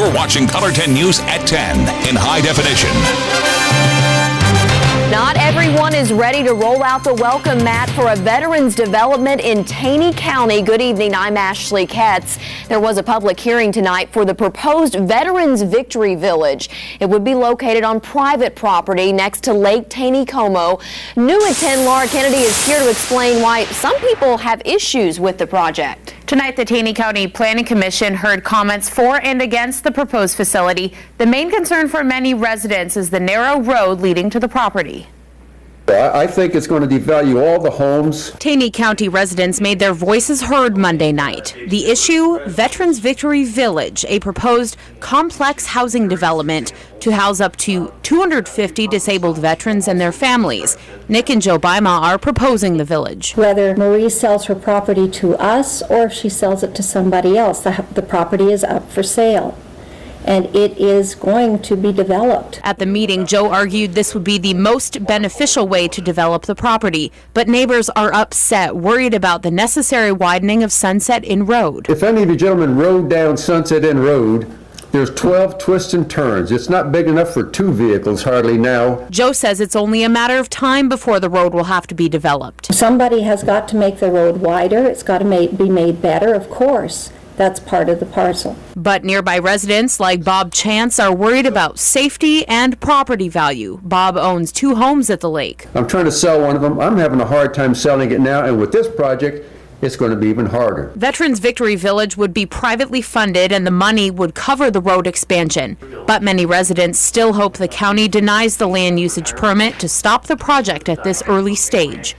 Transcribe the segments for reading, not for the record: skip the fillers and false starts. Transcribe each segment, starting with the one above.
You're watching Color 10 News at 10 in high definition. Not everyone is ready to roll out the welcome mat for a veterans development in Taney County. Good evening, I'm Ashley Katz. There was a public hearing tonight for the proposed Veterans Victory Village. It would be located on private property next to Lake Taneycomo. New at 10, Laura Kennedy is here to explain why some people have issues with the project. Tonight, the Taney County Planning Commission heard comments for and against the proposed facility. The main concern for many residents is the narrow road leading to the property. I think it's going to devalue all the homes. Taney County residents made their voices heard Monday night. The issue, Veterans Victory Village, a proposed complex housing development to house up to 250 disabled veterans and their families. Nick and Joe Bima are proposing the village. Whether Marie sells her property to us or if she sells it to somebody else, the property is up for sale. And it is going to be developed. At the meeting, Joe argued this would be the most beneficial way to develop the property, but neighbors are upset, worried about the necessary widening of Sunset Inn Road. If any of you gentlemen rode down Sunset Inn Road, there's 12 twists and turns. It's not big enough for 2 vehicles hardly now. Joe says it's only a matter of time before the road will have to be developed. Somebody has got to make the road wider. It's got to be made better, of course. That's part of the parcel. But nearby residents like Bob Chance are worried about safety and property value. Bob owns 2 homes at the lake. I'm trying to sell one of them. I'm having a hard time selling it now, and with this project, it's going to be even harder. Veterans Victory Village would be privately funded and the money would cover the road expansion. But many residents still hope the county denies the land usage permit to stop the project at this early stage.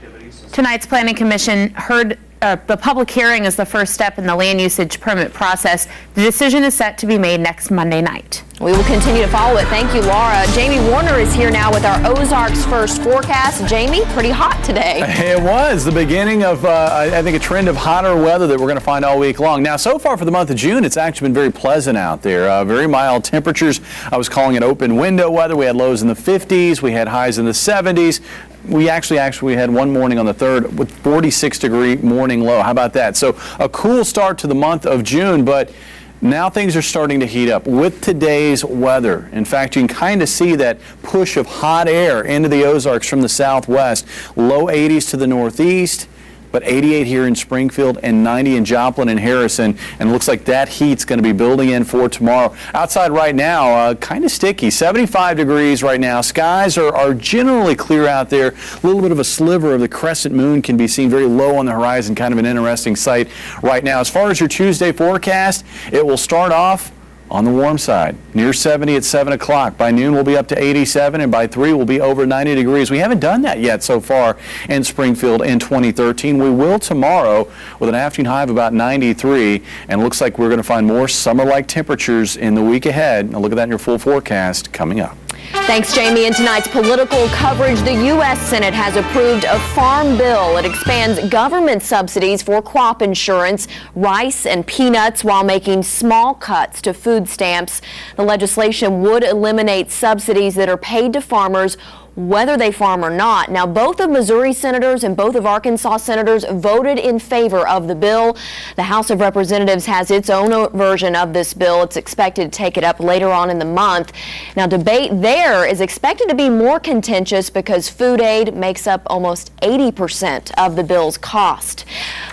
Tonight's Planning Commission heard the public hearing is the first step in the land usage permit process. The decision is set to be made next Monday night. We will continue to follow it. Thank you, Laura. Jamie Warner is here now with our Ozarks First forecast. Jamie, pretty hot today. It was the beginning of, I think, a trend of hotter weather that we're going to find all week long. Now, so far for the month of June, it's actually been very pleasant out there. Very mild temperatures. I was calling it open window weather. We had lows in the 50s. We had highs in the 70s. We actually had one morning on the 3rd with 46-degree morning low. How about that? So a cool start to the month of June, but now things are starting to heat up with today's weather. In fact, you can kind of see that push of hot air into the Ozarks from the southwest. Low 80s to the northeast, but 88 here in Springfield and 90 in Joplin and Harrison. And it looks like that heat's going to be building in for tomorrow. Outside right now, kind of sticky. 75 degrees right now. Skies are generally clear out there. A little bit of a sliver of the crescent moon can be seen very low on the horizon. Kind of an interesting sight right now. As far as your Tuesday forecast, it will start off on the warm side, near 70 at 7 o'clock. By noon, we'll be up to 87, and by 3, we'll be over 90 degrees. We haven't done that yet so far in Springfield in 2013. We will tomorrow with an afternoon high of about 93, and looks like we're going to find more summer-like temperatures in the week ahead. Now look at that in your full forecast coming up. Thanks, Jamie. In tonight's political coverage, the U.S. Senate has approved a farm bill. It expands government subsidies for crop insurance, rice and peanuts, while making small cuts to food stamps. The legislation would eliminate subsidies that are paid to farmers whether they farm or not. Now, both of Missouri senators and both of Arkansas senators voted in favor of the bill. The House of Representatives has its own version of this bill. It's expected to take it up later on in the month. Now, debate there is expected to be more contentious because food aid makes up almost 80% of the bill's cost.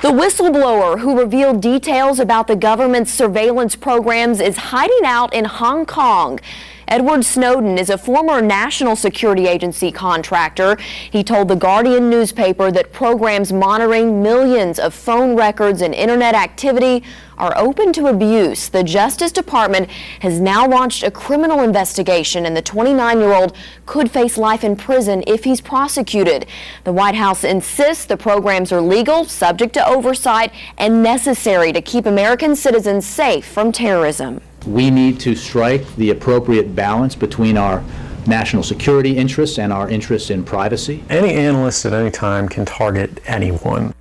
The whistleblower who revealed details about the government's surveillance programs is hiding out in Hong Kong. Edward Snowden is a former National Security Agency contractor. He told the Guardian newspaper that programs monitoring millions of phone records and internet activity are open to abuse. The Justice Department has now launched a criminal investigation, and the 29-year-old could face life in prison if he's prosecuted. The White House insists the programs are legal, subject to oversight, and necessary to keep American citizens safe from terrorism. We need to strike the appropriate balance between our national security interests and our interests in privacy. Any analyst at any time can target anyone.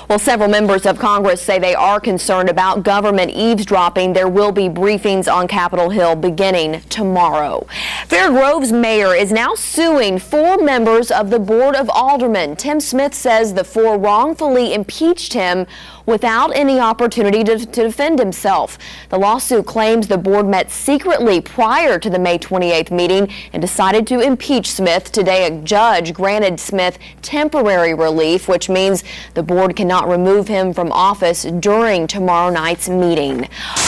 Well, several members of Congress say they are concerned about government eavesdropping. There will be briefings on Capitol Hill beginning tomorrow. Fair Grove's mayor is now suing 4 members of the Board of Aldermen. Tim Smith says the 4 wrongfully impeached him without any opportunity to defend himself. The lawsuit claims the board met secretly prior to the May 28th meeting and decided to impeach Smith. Today, a judge granted Smith temporary relief, which means the board cannot remove him from office during tomorrow night's meeting.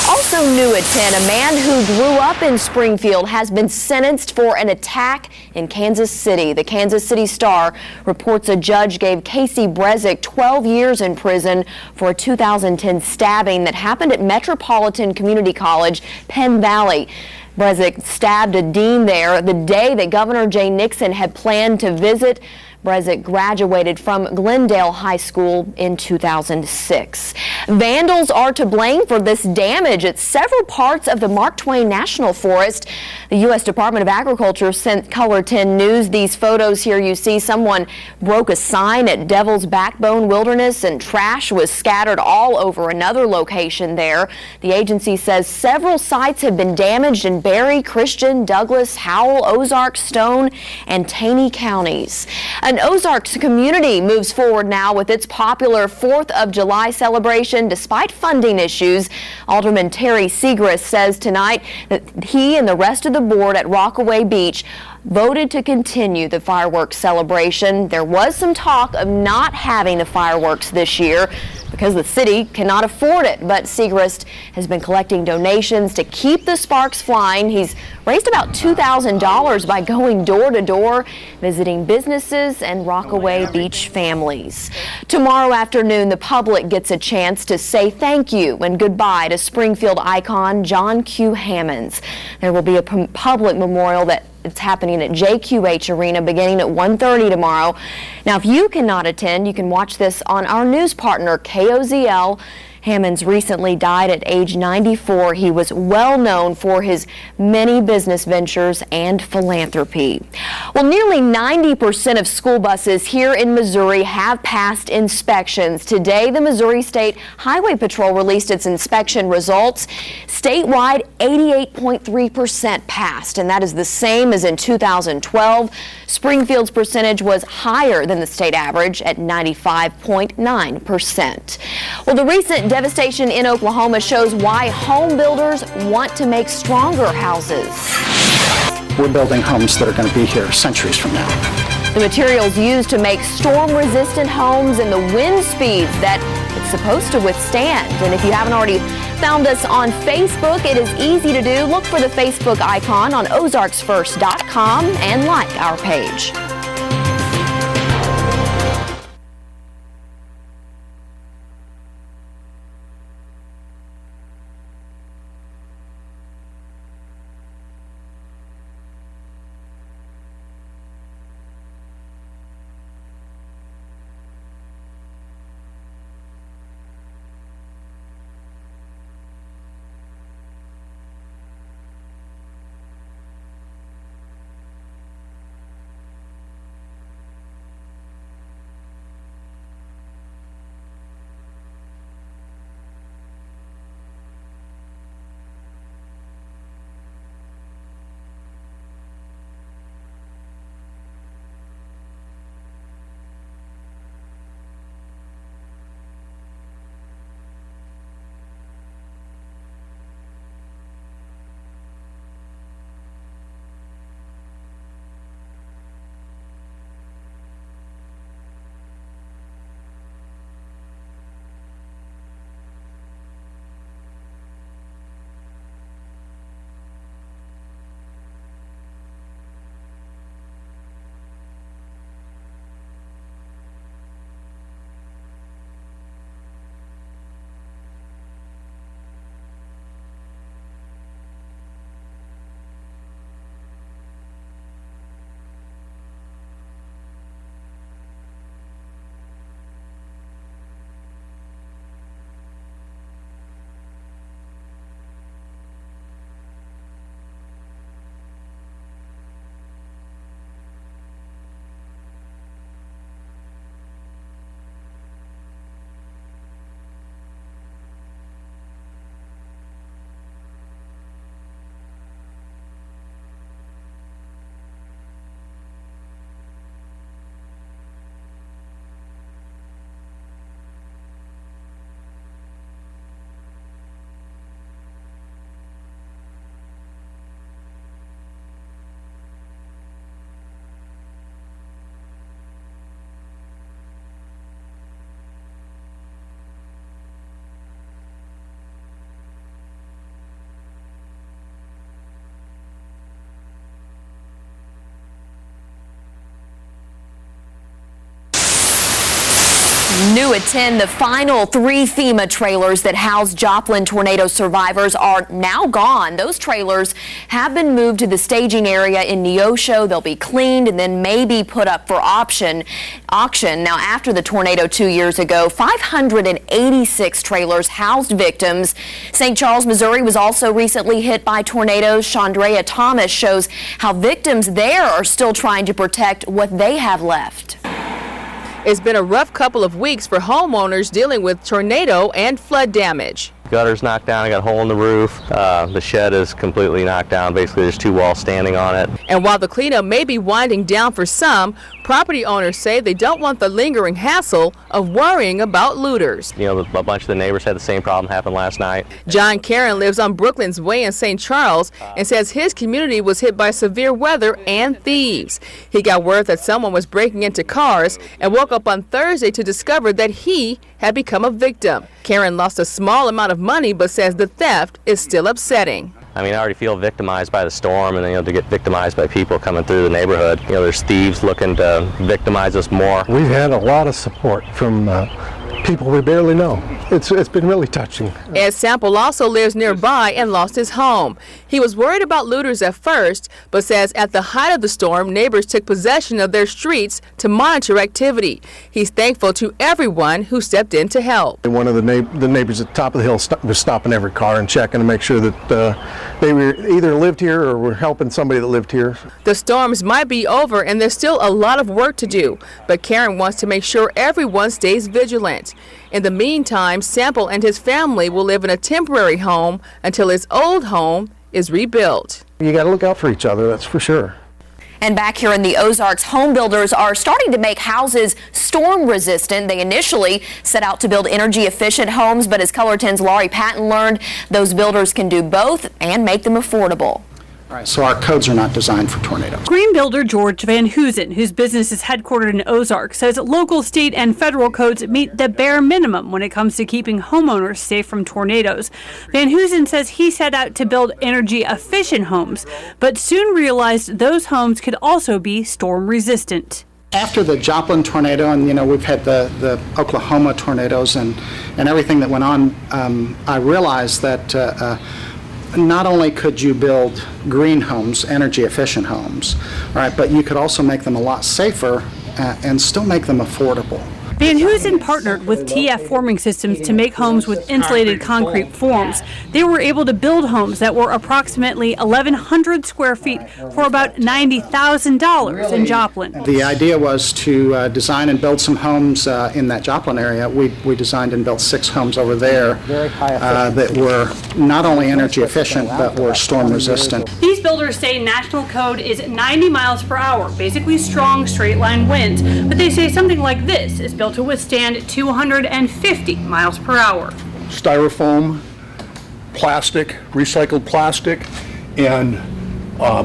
Also new at 10, a man who grew up in Springfield has been sentenced for an attack in Kansas City. The Kansas City Star reports a judge gave Casey Brezick 12 years in prison for a 2010 stabbing that happened at Metropolitan Community College, Penn Valley. Brezick stabbed a dean there the day that Governor Jay Nixon had planned to visit. Brezick graduated from Glendale High School in 2006. Vandals are to blame for this damage at several parts of the Mark Twain National Forest. The U.S. Department of Agriculture sent Color 10 News these photos here. You see someone broke a sign at Devil's Backbone Wilderness and trash was scattered all over another location there. The agency says several sites have been damaged in Berry, Christian, Douglas, Howell, Ozark, Stone, and Taney counties. An Ozarks community moves forward now with its popular 4th of July celebration despite funding issues. Alderman Terry Segrist says tonight that he and the rest of the board at Rockaway Beach voted to continue the fireworks celebration. There was some talk of not having the fireworks this year because the city cannot afford it, but Segrist has been collecting donations to keep the sparks flying. He's raised about $2,000 by going door to door, visiting businesses and Rockaway Beach families. Tomorrow afternoon, the public gets a chance to say thank you and goodbye to Springfield icon John Q. Hammonds. There will be a public memorial that it's happening at JQH Arena beginning at 1:30 tomorrow. Now, if you cannot attend, you can watch this on our news partner, KOZL. Hammonds recently died at age 94. He was well known for his many business ventures and philanthropy. Well, nearly 90% of school buses here in Missouri have passed inspections. Today, the Missouri State Highway Patrol released its inspection results. Statewide, 88.3% passed, and that is the same as in 2012. Springfield's percentage was higher than the state average at 95.9%. Well, the recent devastation in Oklahoma shows why home builders want to make stronger houses. We're building homes that are going to be here centuries from now. The materials used to make storm-resistant homes and the wind speeds that it's supposed to withstand. And if you haven't already found us on Facebook, it is easy to do. Look for the Facebook icon on ozarksfirst.com and like our page. New at 10, the final 3 FEMA trailers that house Joplin tornado survivors are now gone. Those trailers have been moved to the staging area in Neosho. They'll be cleaned and then maybe put up for auction. Now, after the tornado 2 years ago, 586 trailers housed victims. St. Charles, Missouri was also recently hit by tornadoes. Chandrea Thomas shows how victims there are still trying to protect what they have left. It's been a rough couple of weeks for homeowners dealing with tornado and flood damage. Gutter's knocked down, I got a hole in the roof. The shed is completely knocked down. Basically, there's 2 walls standing on it. And while the cleanup may be winding down for some, property owners say they don't want the lingering hassle of worrying about looters. You know, a bunch of the neighbors had the same problem happen last night. John Karen lives on Brooklands Way in St. Charles and says his community was hit by severe weather and thieves. He got word that someone was breaking into cars and woke up on Thursday to discover that he had become a victim. Karen lost a small amount of money but says the theft is still upsetting. I mean, I already feel victimized by the storm, and to get victimized by people coming through the neighborhood. There's thieves looking to victimize us more. We've had a lot of support from people we barely know. It's been really touching. Ed Sample also lives nearby and lost his home. He was worried about looters at first, but says at the height of the storm, neighbors took possession of their streets to monitor activity. He's thankful to everyone who stepped in to help. One of the neighbors at the top of the hill was stopping every car and checking to make sure that they were either lived here or were helping somebody that lived here. The storms might be over and there's still a lot of work to do, but Karen wants to make sure everyone stays vigilant. In the meantime, Sample and his family will live in a temporary home until his old home is rebuilt. You got to look out for each other, that's for sure. And back here in the Ozarks, home builders are starting to make houses storm resistant. They initially set out to build energy efficient homes, but as Color 10's Laurie Patton learned, those builders can do both and make them affordable. All right, so our codes are not designed for tornadoes. Green builder George Van Hoosen, whose business is headquartered in Ozark, says local, state, and federal codes meet the bare minimum when it comes to keeping homeowners safe from tornadoes. Van Hoosen says he set out to build energy-efficient homes, but soon realized those homes could also be storm-resistant. After the Joplin tornado, and we've had the Oklahoma tornadoes and everything that went on, I realized that not only could you build green homes, energy efficient homes, right, but you could also make them a lot safer and still make them affordable. Van Hoosen partnered with TF Forming Systems to make homes with insulated concrete forms. They were able to build homes that were approximately 1,100 square feet for about $90,000 in Joplin. The idea was to design and build some homes in that Joplin area. We designed and built 6 homes over there that were not only energy efficient but were storm resistant. These builders say national code is 90 miles per hour, basically strong straight line winds, but they say something like this is built to withstand 250 miles per hour. Styrofoam, plastic, recycled plastic, and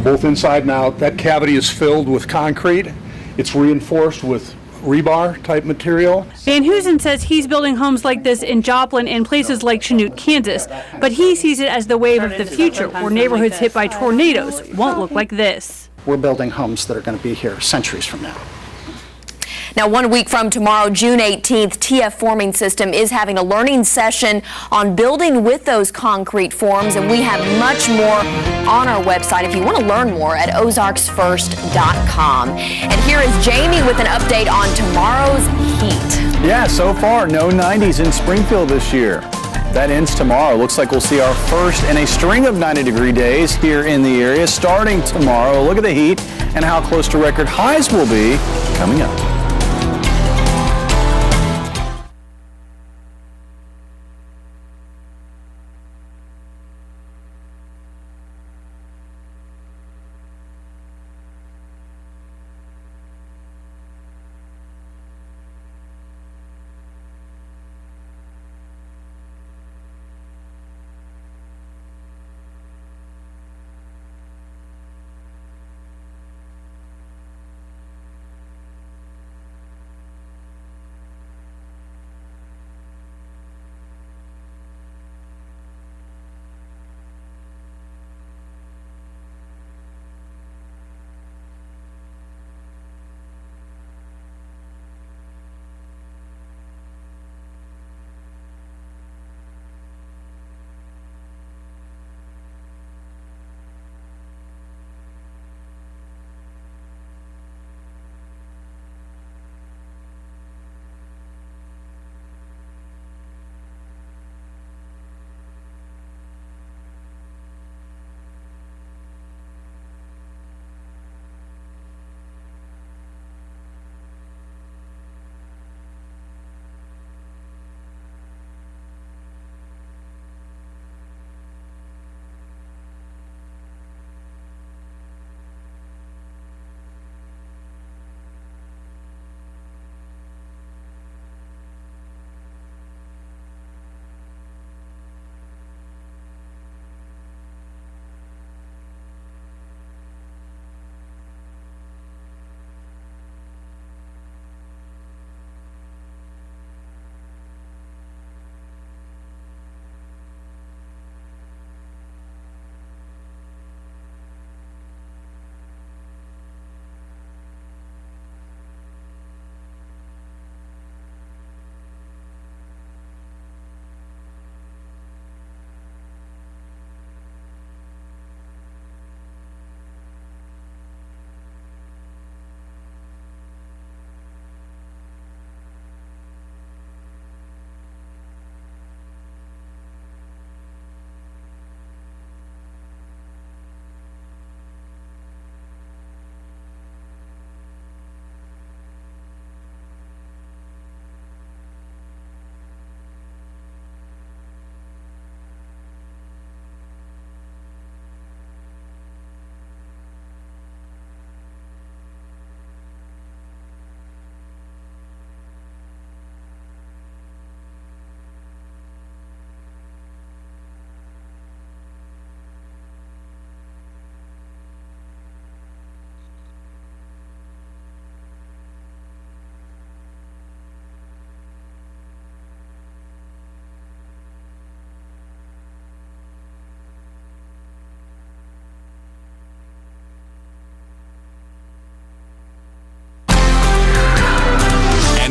both inside and out. That cavity is filled with concrete. It's reinforced with rebar type material. Van Hoosen says he's building homes like this in Joplin and places like Chanute, Kansas, but he sees it as the wave of the future where neighborhoods hit by tornadoes won't look like this. We're building homes that are going to be here centuries from now. Now, 1 week from tomorrow, June 18th, TF Forming System is having a learning session on building with those concrete forms, and we have much more on our website if you want to learn more at ozarksfirst.com. And here is Jamie with an update on tomorrow's heat. Yeah, so far, no 90s in Springfield this year. That ends tomorrow. Looks like we'll see our first in a string of 90-degree days here in the area starting tomorrow. Look at the heat and how close to record highs will be coming up.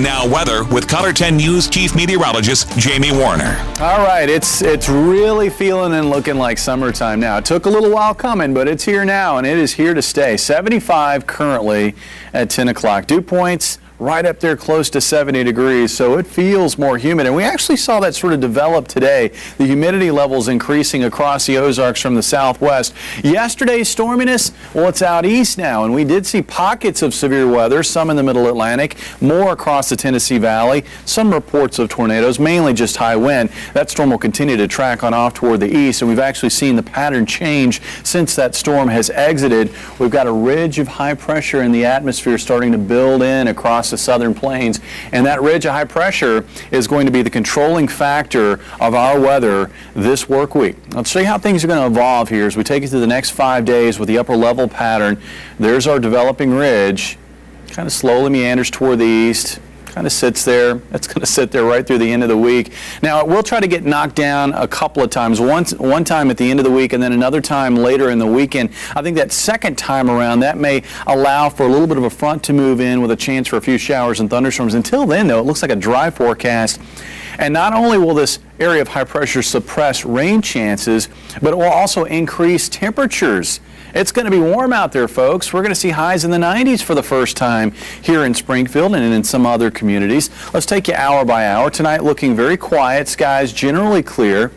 And now weather with Color 10 News Chief Meteorologist Jamie Warner. All right, it's really feeling and looking like summertime now. It took a little while coming, but it's here now, and it is here to stay. 75 currently at 10 o'clock. Dew points right up there close to 70 degrees, so it feels more humid. And we actually saw that sort of develop today. The humidity levels increasing across the Ozarks from the southwest. Yesterday's storminess, well, it's out east now, and we did see pockets of severe weather, some in the middle Atlantic, more across the Tennessee Valley, some reports of tornadoes, mainly just high wind. That storm will continue to track on off toward the east, and we've actually seen the pattern change since that storm has exited. We've got a ridge of high pressure in the atmosphere starting to build in across the southern plains, and that ridge of high pressure is going to be the controlling factor of our weather this work week. Let's show you how things are going to evolve here as we take you through the next 5 days with the upper level pattern. There's our developing ridge, kind of slowly meanders toward the east, kind of sits there. It's going to sit there right through the end of the week. Now, it will try to get knocked down a couple of times. One time at the end of the week and then another time later in the weekend. I think that second time around, that may allow for a little bit of a front to move in with a chance for a few showers and thunderstorms. Until then, though, it looks like a dry forecast. And not only will this area of high pressure suppress rain chances, but it will also increase temperatures. It's going to be warm out there, folks. We're going to see highs in the 90s for the first time here in Springfield and in some other communities. Let's take you hour by hour. Tonight looking very quiet. Skies generally clear.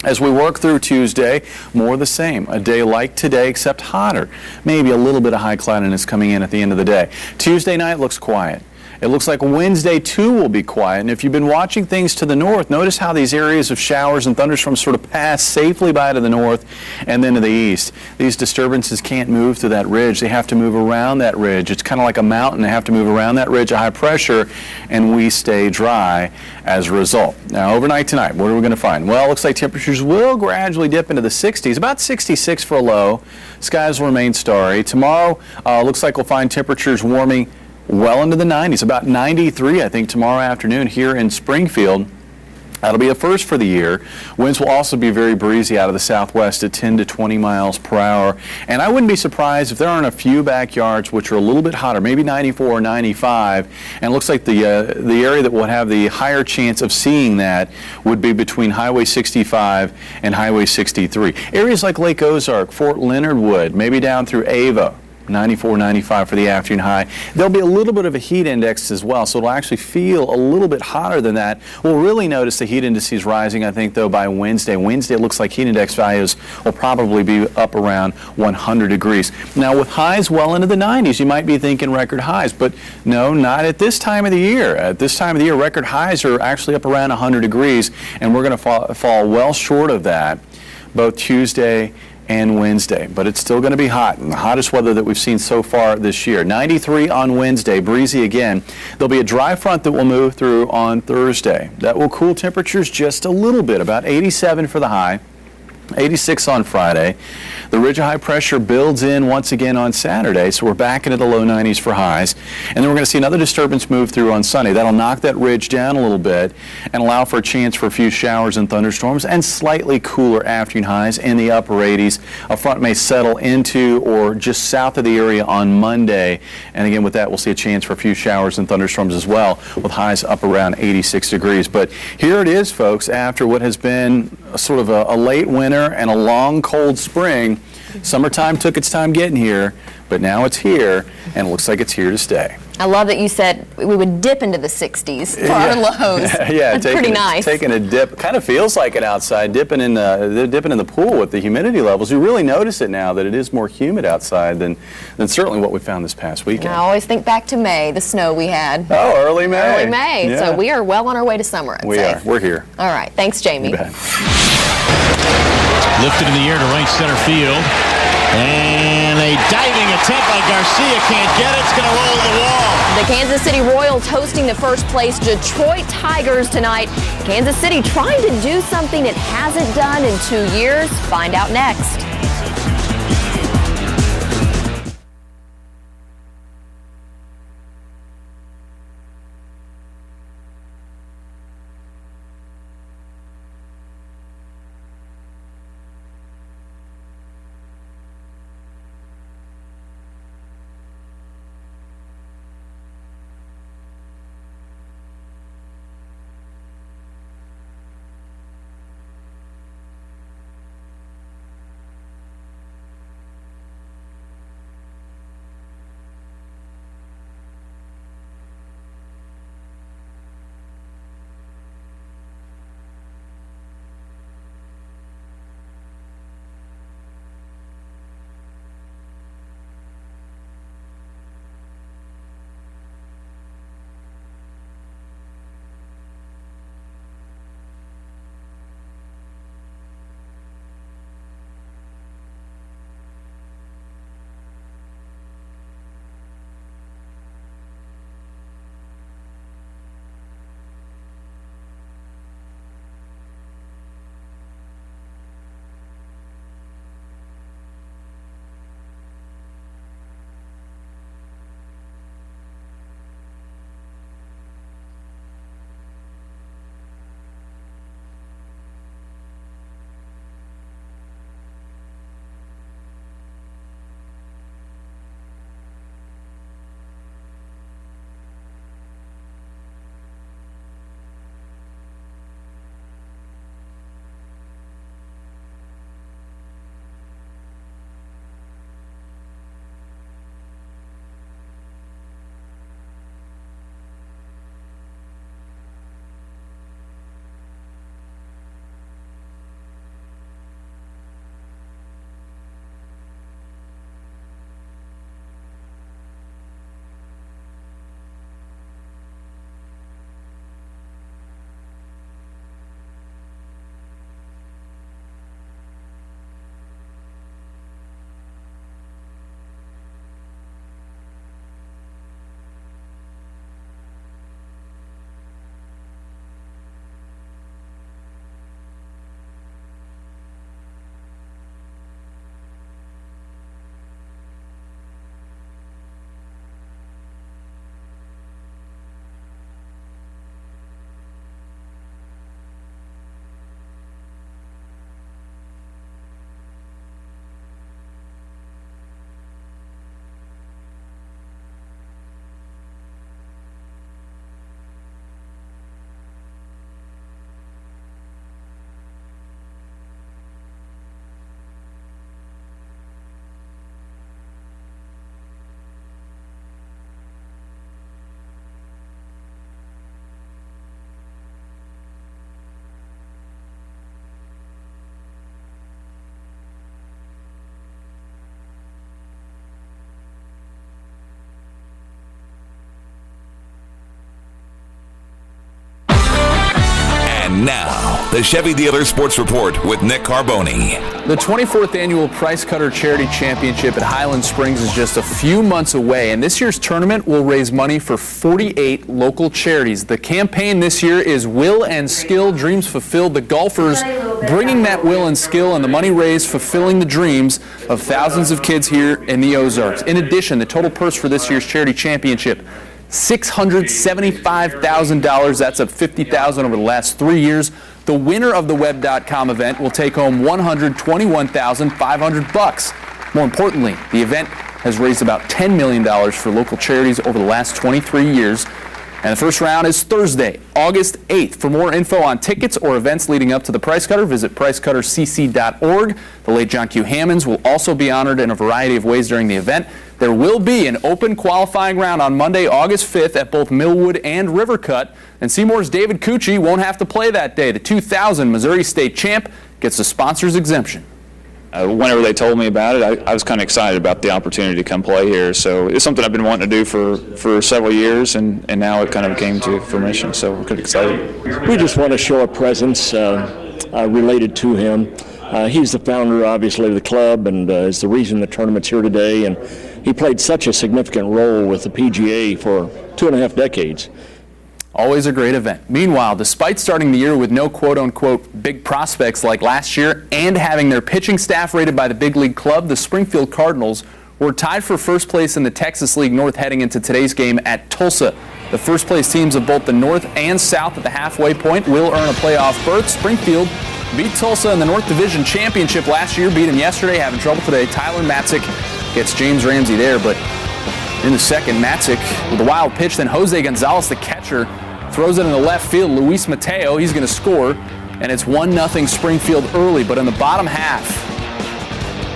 As we work through Tuesday, more of the same. A day like today, except hotter. Maybe a little bit of high cloudiness coming in at the end of the day. Tuesday night looks quiet. It looks like Wednesday, too, will be quiet. And if you've been watching things to the north, notice how these areas of showers and thunderstorms sort of pass safely by to the north and then to the east. These disturbances can't move through that ridge. They have to move around that ridge. It's kind of like a mountain. They have to move around that ridge of high pressure, and we stay dry as a result. Now, overnight tonight, what are we going to find? Well, it looks like temperatures will gradually dip into the 60s, about 66 for a low. Skies will remain starry. Tomorrow, looks like we'll find temperatures warming well into the 90s, about 93, I think, tomorrow afternoon here in Springfield. That'll be a first for the year. Winds will also be very breezy out of the southwest at 10 to 20 miles per hour. And I wouldn't be surprised if there aren't a few backyards which are a little bit hotter, maybe 94 or 95. And it looks like the area that will have the higher chance of seeing that would be between Highway 65 and Highway 63. Areas like Lake Ozark, Fort Leonard Wood, maybe down through Ava. 94, 95 for the afternoon high. There'll be a little bit of a heat index as well, so it'll actually feel a little bit hotter than that. We'll really notice the heat indices rising, I think, though, by Wednesday. Wednesday, it looks like heat index values will probably be up around 100 degrees. Now, with highs well into the 90s, you might be thinking record highs, but no, not at this time of the year. At this time of the year, record highs are actually up around 100 degrees, and we're going to fall well short of that both Tuesday and Wednesday, but it's still going to be hot, and the hottest weather that we've seen so far this year. 93 on Wednesday, breezy again. There'll be a dry front that will move through on Thursday. That will cool temperatures just a little bit, about 87 for the high. 86 on Friday. The ridge of high pressure builds in once again on Saturday, so we're back into the low 90s for highs. And then we're going to see another disturbance move through on Sunday. That'll knock that ridge down a little bit and allow for a chance for a few showers and thunderstorms and slightly cooler afternoon highs in the upper 80s. A front may settle into or just south of the area on Monday. And again, with that, we'll see a chance for a few showers and thunderstorms as well, with highs up around 86 degrees. But here it is, folks, after what has been sort of a late winter and a long cold spring. Summertime took its time getting here, but now it's here, and it looks like it's here to stay. I love that you said we would dip into the 60s for our lows. Yeah, that's pretty nice. Taking a dip, kind of feels like it outside, dipping in the pool with the humidity levels. You really notice it now that it is more humid outside than certainly what we found this past weekend. I always think back to May, the snow we had. Oh, early May. Early May. Yeah. So we are well on our way to summer, I'd say. We are. We're here. All right. Thanks, Jamie. You bet. Lifted in the air to right center field. And a diving attempt by Garcia, can't get it. It's going to roll the wall. The Kansas City Royals hosting the first place Detroit Tigers tonight. Kansas City trying to do something it hasn't done in 2 years. Find out next. Now, the Chevy Dealer Sports Report with Nick Carboni. The 24th annual Price Cutter Charity Championship at Highland Springs is just a few months away, and this year's tournament will raise money for 48 local charities. The campaign this year is Will and Skill, Dreams Fulfilled. The golfers bringing that will and skill, and the money raised fulfilling the dreams of thousands of kids here in the Ozarks. In addition, the total purse for this year's charity championship, $675,000. That's up $50,000 over the last 3 years. The winner of the Web.com event will take home $121,500. More importantly, the event has raised about $10 million for local charities over the last 23 years. And the first round is Thursday, August 8th. For more info on tickets or events leading up to the Price Cutter, visit pricecuttercc.org. The late John Q. Hammonds will also be honored in a variety of ways during the event. There will be an open qualifying round on Monday, August 5th at both Millwood and Rivercut. And Seymour's David Cucci won't have to play that day. The 2000 Missouri State champ gets a sponsor's exemption. Whenever they told me about it, I was kind of excited about the opportunity to come play here. So it's something I've been wanting to do for several years, and now it kind of came to fruition. So we're kind of excited. We just want to show a presence related to him. He's the founder, obviously, of the club, and is the reason the tournament's here today. And he played such a significant role with the PGA for 2.5 decades. Always a great event. Meanwhile, despite starting the year with no quote-unquote big prospects like last year and having their pitching staff rated by the big league club, the Springfield Cardinals were tied for first place in the Texas League North heading into today's game at Tulsa. The first place teams of both the North and South at the halfway point will earn a playoff berth. Springfield beat Tulsa in the North Division Championship last year, beat him yesterday, having trouble today. Tyler Matzik gets James Ramsey there, but in the second, Matzik with a wild pitch, then Jose Gonzalez, the catcher, throws it in the left field. Luis Mateo, he's going to score, and it's 1-0 Springfield early. But in the bottom half,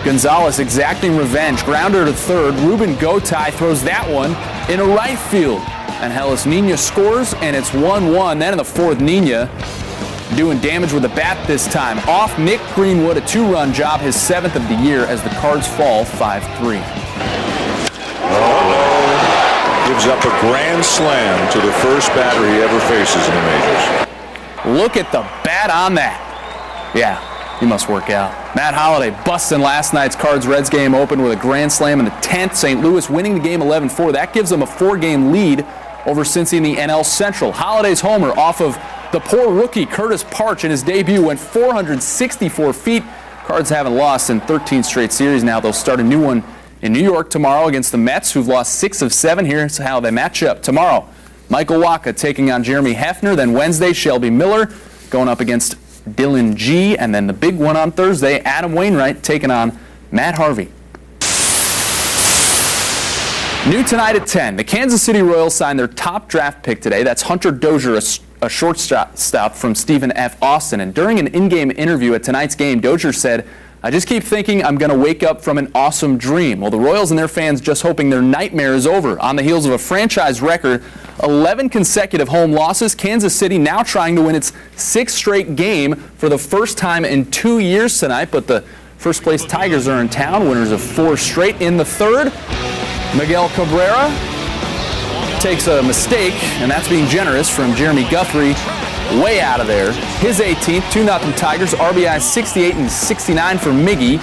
Gonzalez exacting revenge. Grounder to third. Ruben Gotay throws that one into right field. And Hellas Nina scores, and it's 1-1. Then in the fourth, Nina doing damage with the bat this time. Off Nick Greenwood, a 2-run job, his 7th of the year as the Cards fall 5-3. Gives up a grand slam to the first batter he ever faces in the majors. Look at the bat on that. Yeah, he must work out. Matt Holliday busting last night's Cards-Reds game open with a grand slam in the 10th. St. Louis winning the game 11-4. That gives them a 4-game lead over Cincy in the NL Central. Holliday's homer off of the poor rookie Curtis Parch in his debut went 464 feet. Cards haven't lost in 13 straight series now. They'll start a new one in New York tomorrow against the Mets, who've lost 6 of 7. Here's how they match up. Tomorrow, Michael Wacha taking on Jeremy Hefner. Then Wednesday, Shelby Miller going up against Dylan G. And then the big one on Thursday, Adam Wainwright taking on Matt Harvey. New tonight at 10, the Kansas City Royals signed their top draft pick today. That's Hunter Dozier, a shortstop from Stephen F. Austin. And during an in-game interview at tonight's game, Dozier said, "I just keep thinking I'm going to wake up from an awesome dream." Well, the Royals and their fans just hoping their nightmare is over. On the heels of a franchise record, 11 consecutive home losses, Kansas City now trying to win its 6th straight game for the first time in 2 years tonight. But the first-place Tigers are in town, winners of 4 straight. In the third, Miguel Cabrera takes a mistake, and that's being generous from Jeremy Guthrie. Way out of there. His 18th, 2-0 Tigers. RBI 68 and 69 for Miggy,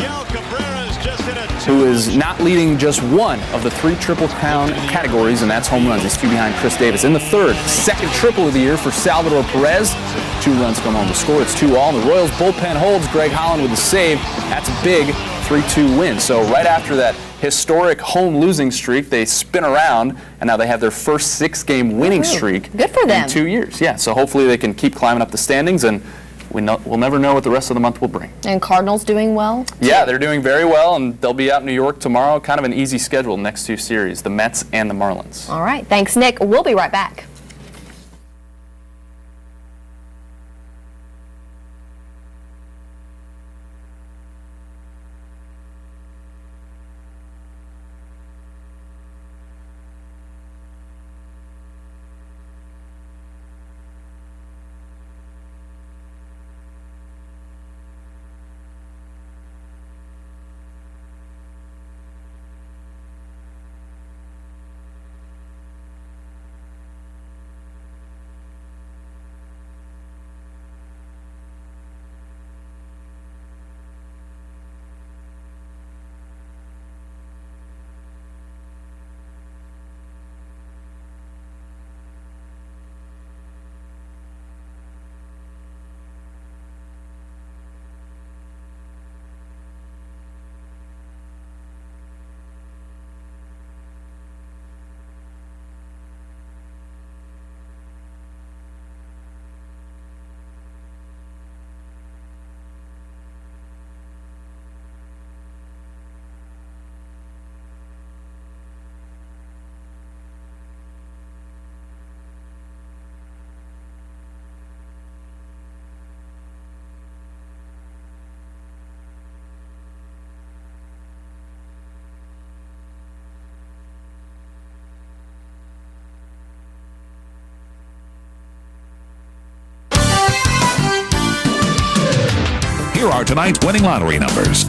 who is not leading just one of the 3 Triple Crown categories, and that's home runs. He's 2 behind Chris Davis. In the third, 2nd triple of the year for Salvador Perez. 2 runs come home to score. It's 2-all. And the Royals bullpen holds. Greg Holland with a save. That's a big 3-2 win. So right after that historic home losing streak, they spin around, and now they have their first 6-game winning streak. Good for them. In 2 years. Yeah, so hopefully they can keep climbing up the standings, and we'll never know what the rest of the month will bring. And Cardinals doing well? Yeah, they're doing very well, and they'll be out in New York tomorrow. Kind of an easy schedule next 2 series, the Mets and the Marlins. All right. Thanks, Nick. We'll be right back. Here are tonight's winning lottery numbers.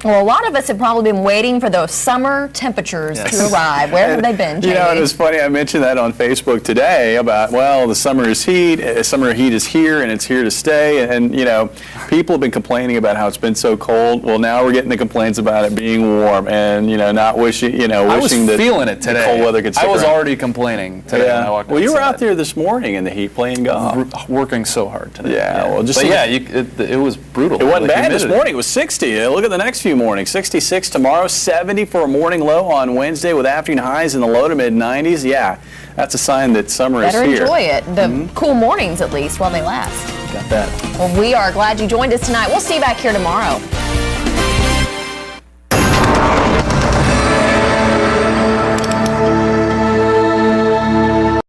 Well, a lot of us have probably been waiting for those summer temperatures to arrive. Where have they been, Jamie? You know, it was funny. I mentioned that on Facebook today about, well, the summer heat is here and it's here to stay. And, you know, people have been complaining about how it's been so cold. Well, now we're getting the complaints about it being warm and, you know, not wishing, you know, wishing that feeling it today. Cold weather could stick I was around. already complaining today when I walked Well, you were outside. out there this morning in the heat playing golf. Working so hard today. Yeah, well, just but yeah, it was brutal. It wasn't The bad this humidity. morning. It was 60. Look at the next few mornings. 66 tomorrow, 70 for a morning low on Wednesday with afternoon highs in the low to mid 90s. Yeah, that's a sign that summer Better is here. enjoy it. The cool mornings, at least, while they last. Got that. Well, we are glad you joined us tonight. We'll see you back here tomorrow.